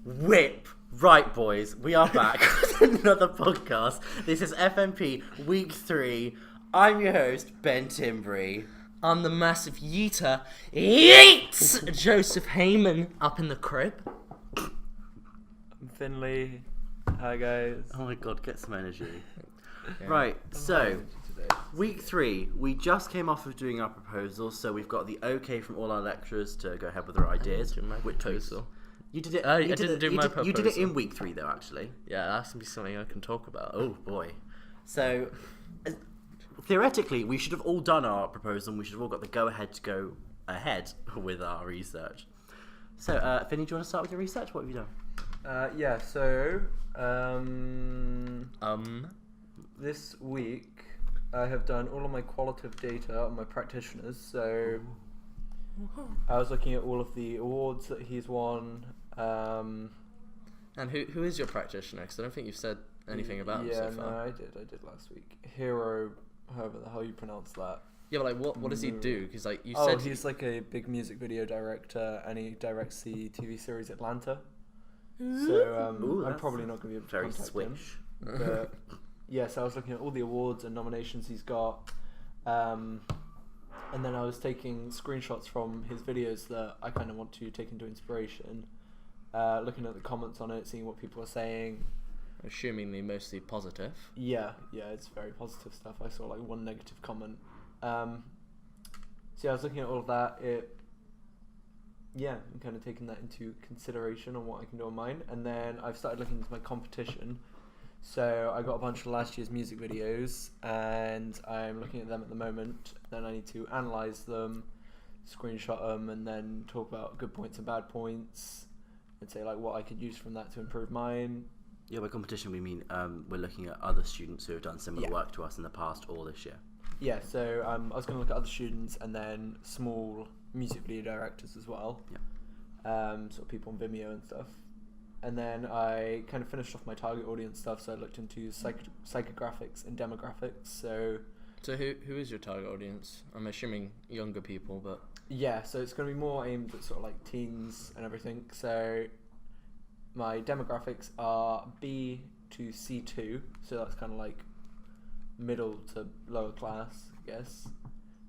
Whip! Right, boys, we are back with another podcast. This is FMP Week 3. I'm your host, Ben Timbry. I'm the massive yeeter. Yeet! Joseph Heyman up in the crib. I'm Finley. Hi guys. Oh my god, get some energy. Right, so, Week 3, we just came off of doing our proposal, so we've got the okay from all our lecturers to go ahead with our ideas. Which proposal? You did it. I didn't do my You did it proposal. in Week 3, though, actually. Yeah, that's gonna be something I can talk about. Oh boy. So, theoretically, we should have all done our proposal and we should have all got the go-ahead to go ahead with our research. So, Finny, do you want to start with your research? What have you done? This week I have done all of my qualitative data on my practitioners. So I was looking at all of the awards that he's won. And who is your practitioner? Because I don't think you've said anything about him so far. No, I did last week. Hero, however the hell you pronounce that. Yeah, but like, what does he do? Because like you Oh, said, he's like a big music video director, and he directs the TV series Atlanta. So Ooh, I'm that's probably not going to be able to Very contact him. swish. But yes, I was looking at all the awards and nominations he's got, and then I was taking screenshots from his videos that I kind of want to take into inspiration, looking at the comments on it, seeing what people are saying. assumingly mostly positive. Yeah, it's very positive stuff. I saw like one negative comment. So yeah, I was looking at all of that. I'm kind of taking that into consideration on what I can do on mine, and then I've started looking into my competition. So I got a bunch of last year's music videos, and I'm looking at them at the moment. Then I need to analyze them, screenshot them, and then talk about good points and bad points, and say like what I could use from that to improve mine. Yeah, by competition we mean we're looking at other students who have done similar Yeah. work to us in the past or this year. Yeah, so I was going to look at other students and then small music video directors as well. Yeah. Sort of people on Vimeo and stuff. And then I kind of finished off my target audience stuff, so I looked into psychographics and demographics. So who is your target audience? I'm assuming younger people, but yeah, so it's going to be more aimed at sort of like teens and everything. So my demographics are B to C2, so that's kind of like middle to lower class, I guess.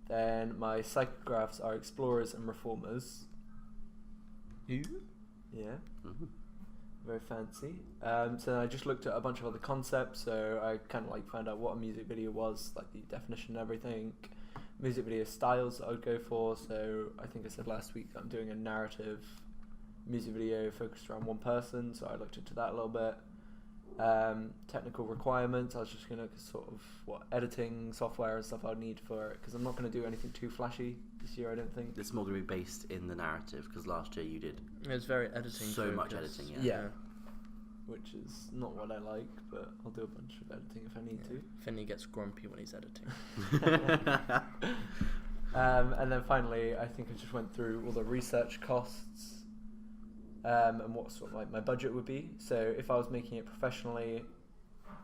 Then my psychographs are explorers and reformers. who? Yeah, Mhm. very fancy. So I just looked at a bunch of other concepts, so I kind of like found out what a music video was, like the definition and everything. Music video styles that I would go for, so I think I said last week that I'm doing a narrative music video focused around one person, so I looked into that a little bit. Technical requirements, I was just going to sort of what editing software and stuff I'd need for it, because I'm not going to do anything too flashy this year, I don't think. It's more going to be based in the narrative because last year you did It's very editing. so much focused. editing. Yeah. Which is not what I like, but I'll do a bunch of editing if I need Finley gets grumpy when he's editing. to. And then finally, I think I just went through all the research costs and what sort of like my budget would be. So if I was making it professionally,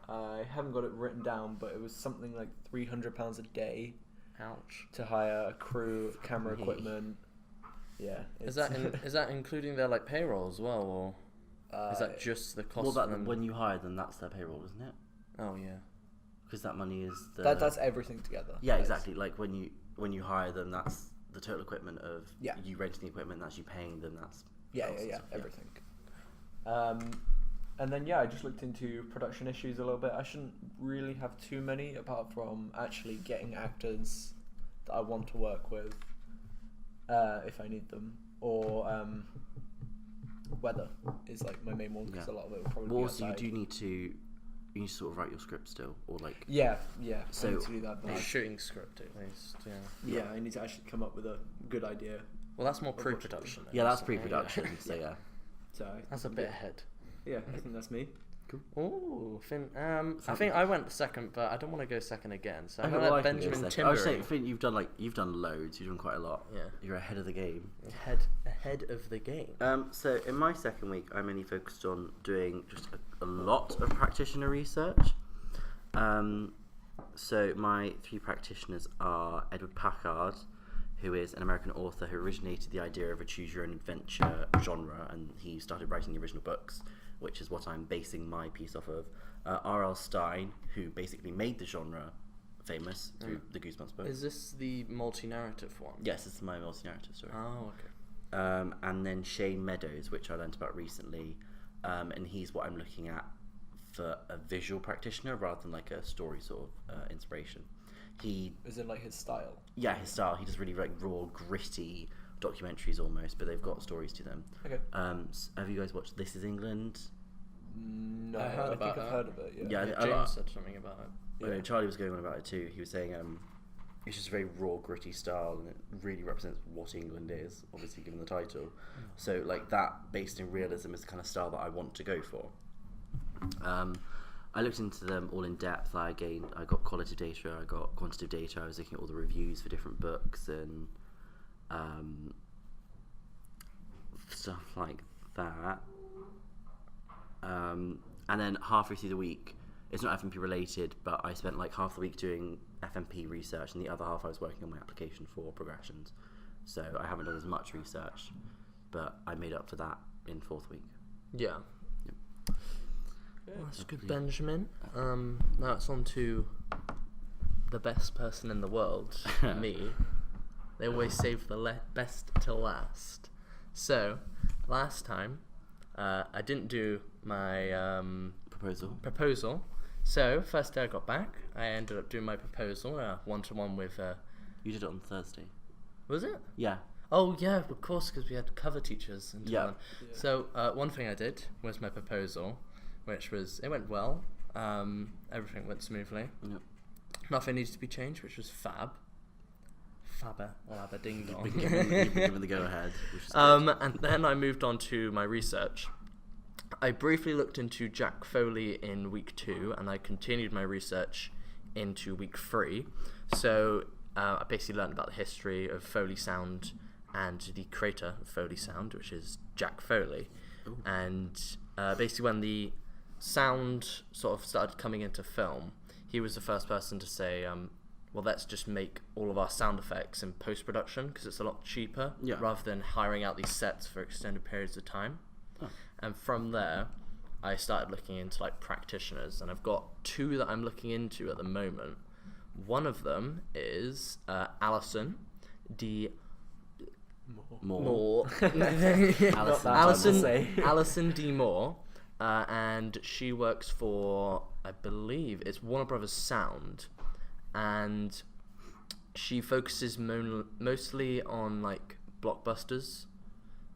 I haven't got it written down, but it was something like £300 a day Ouch. to hire a crew, camera Me. equipment. Yeah. Is that including their like payroll as well, or is that just the cost? Well, of them? when you hire them, that's their payroll, isn't it? Oh yeah. Because that money is the... that's everything together. Yeah, That's- exactly. Like when you hire them, that's the total equipment of Yeah. you renting the equipment, that's you paying them, that's... Yeah, costs and stuff, everything. And then I just looked into production issues a little bit. I shouldn't really have too many, apart from actually getting actors that I want to work with, if I need them, or weather is like my main one, because Yeah. a lot of it will probably Well, be also you outside. do need to sort of write your script still, or like... Yeah. So- I need to do that. The But shooting script at least. Yeah. yeah, I need to actually come up with a good idea. Well, that's more Unfortunately. pre-production. Yeah, that's isn't it? pre-production, so yeah. So That's a bit ahead. Yeah, I think that's me. Ooh, Finn. I think I went second, but I don't want to go second again. So I'm Okay, gonna well, let I can go Benjamin second. I was saying, Timbery. Finn, you've done loads. You've done quite a lot. Yeah. You're ahead of the game. Ahead of the game. So in my second week, I mainly focused on doing just a lot of practitioner research. So my 3 practitioners are Edward Packard, who is an American author who originated the idea of a choose-your-own-adventure genre, and he started writing the original books, which is what I'm basing my piece off of. R.L. Stein, who basically made the genre famous through the Goosebumps books. Is this the multi-narrative one? Yes, it's my multi-narrative story. Oh, okay. And then Shane Meadows, which I learned about recently, and he's what I'm looking at for a visual practitioner rather than like a story sort of inspiration. He Is it like his style? Yeah, his style. He does really like raw, gritty documentaries almost, but they've got stories to them. Okay. Have you guys watched This Is England? No, I heard about think I've that. heard of it. Yeah. Yeah, Yeah, James said something about it. I know Charlie was going on about it too. He was saying it's just a very raw, gritty style, and it really represents what England is, obviously given the title. So like that, based in realism, is the kind of style that I want to go for. I looked into them all in depth. I got qualitative data, I got quantitative data. I was looking at all the reviews for different books and stuff like that. And then halfway through the week, it's not FMP related, but I spent like half the week doing FMP research, and the other half I was working on my application for progressions. So I haven't done as much research, but I made up for that in fourth week. Yeah. Yep. Well, that's good, Benjamin. Now it's on to the best person in the world, me. They always save the best till last. So, last time, I didn't do my proposal. So, first day I got back, I ended up doing my proposal, one-to-one with... You did it on Thursday. Was it? Yeah. Oh, yeah, of course, because we had cover teachers. And Yeah. So, one thing I did was my proposal, which was... It went well. Everything went smoothly. Yep. Nothing needs to be changed, which was fab. Fabba, labba, ding dong. You've been given the go-ahead, which is And then I moved on to my research. I briefly looked into Jack Foley in week 2, and I continued my research into week 3. So I basically learned about the history of Foley sound and the creator of Foley sound, which is Jack Foley. Ooh. And basically when the sound sort of started coming into film, he was the first person to say, well, let's just make all of our sound effects in post-production because it's a lot cheaper rather than hiring out these sets for extended periods of time. Oh. And from there, I started looking into like practitioners, and I've got 2 that I'm looking into at the moment. One of them is Alison D. Moore. Alison D. Moore, and she works for, I believe, it's Warner Brothers Sound, and she focuses mostly on like blockbusters.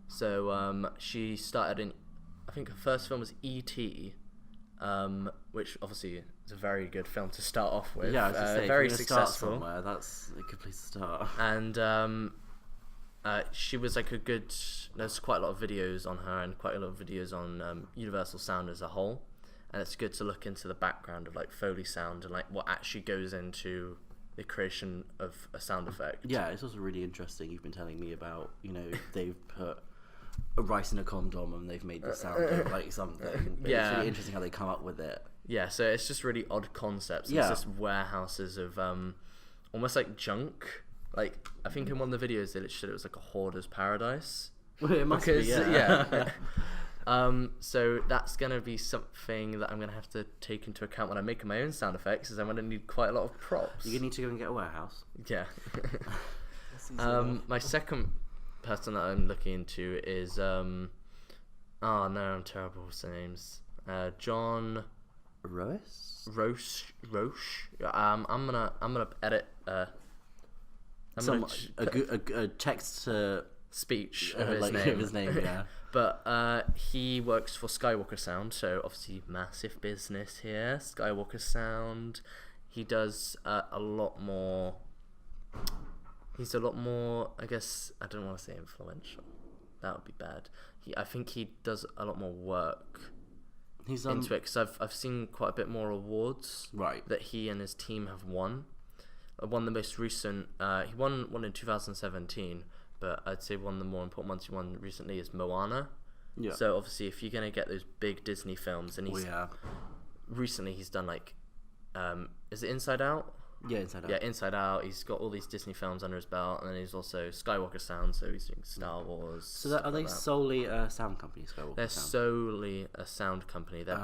So she started in, I think her first film was E.T., which obviously is a very good film to start off with. Yeah, I was just saying, very if you're gonna successful. start somewhere, that's a good place to start. And she was like there's quite a lot of videos on her and quite a lot of videos on Universal Sound as a whole. And it's good to look into the background of like Foley sound and like what actually goes into the creation of a sound effect. Yeah, it's also really interesting. You've been telling me about, they've put a rice in a condom and they've made the sound look like something. But Yeah. It's really interesting how they come up with it. Yeah, so it's just really odd concepts. Yeah. It's just warehouses of almost like junk. Like, I think in one of the videos they literally said it was like a hoarder's paradise. Well, it must Because, be, yeah. So that's going to be something that I'm going to have to take into account when I'm making my own sound effects, is I'm going to need quite a lot of props. You need to go and get a warehouse. Yeah. That's easy enough. My second person that I'm looking into is oh no, I'm terrible with names. John Roche? Roche. I'm gonna edit A text to speech of his like name. of his name, yeah. But he works for Skywalker Sound, so obviously massive business here. Skywalker Sound. He does a lot more. He's a lot more. I guess I don't want to say influential. That would be bad. I think he does a lot more work He's into it, because I've seen quite a bit more awards right. that he and his team have won. One of the most recent, he won one in 2017, but I'd say one of the more important ones he won recently is Moana. Yeah. So obviously, if you're gonna get those big Disney films, and recently he's done like, is it Inside Out? Yeah, Inside Out. Yeah, Inside Out. He's got all these Disney films under his belt, and then he's also Skywalker Sound, so he's doing Star Wars. So are they like that. solely a sound company, Skywalker They're Sound? solely a sound company. They're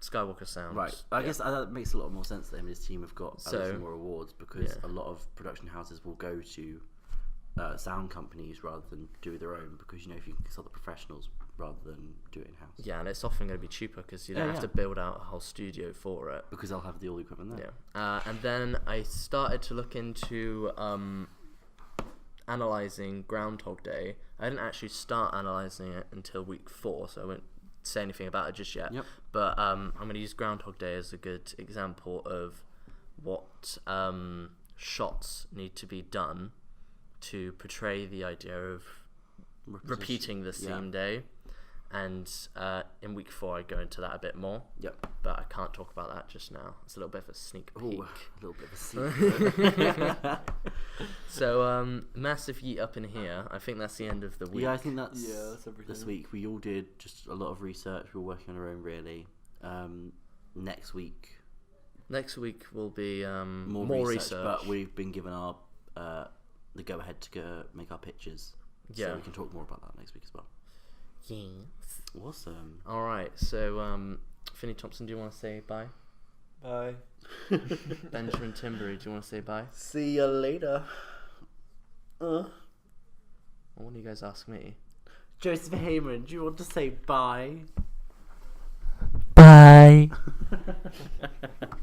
Skywalker Sound. Right. I Yeah. guess that makes a lot more sense to him. His team have got a So- lot more awards because yeah. a lot of production houses will go to sound companies rather than do their own because, you know, if you can consult the professionals rather than do it in-house. Yeah, and it's often going to be cheaper because you don't have to build out a whole studio for it. Because they'll have the all equipment there. Yeah. And then I started to look into analysing Groundhog Day. I didn't actually start analysing it until week 4, so I won't say anything about it just yet. Yep. But I'm going to use Groundhog Day as a good example of what shots need to be done to portray the idea of repeating the same day. And in week 4 I go into that a bit more. Yep. But I can't talk about that just now. It's a little bit of a sneak peek. Ooh, a little bit of a secret. So massive yeet up in here. I think that's the end of the week. Yeah, I think that's everything. this week. We all did just a lot of research. We were working on our own, really. Next week, will be more research, but we've been given our the go ahead to go make our pictures. Yeah. So we can talk more about that next week as well. Yes. Awesome. All right. So Finney Thompson, do you want to say bye? Bye. Benjamin Timbery, do you want to say bye? See you later. Or what do you guys ask me? Joseph Heyman, do you want to say bye? Bye.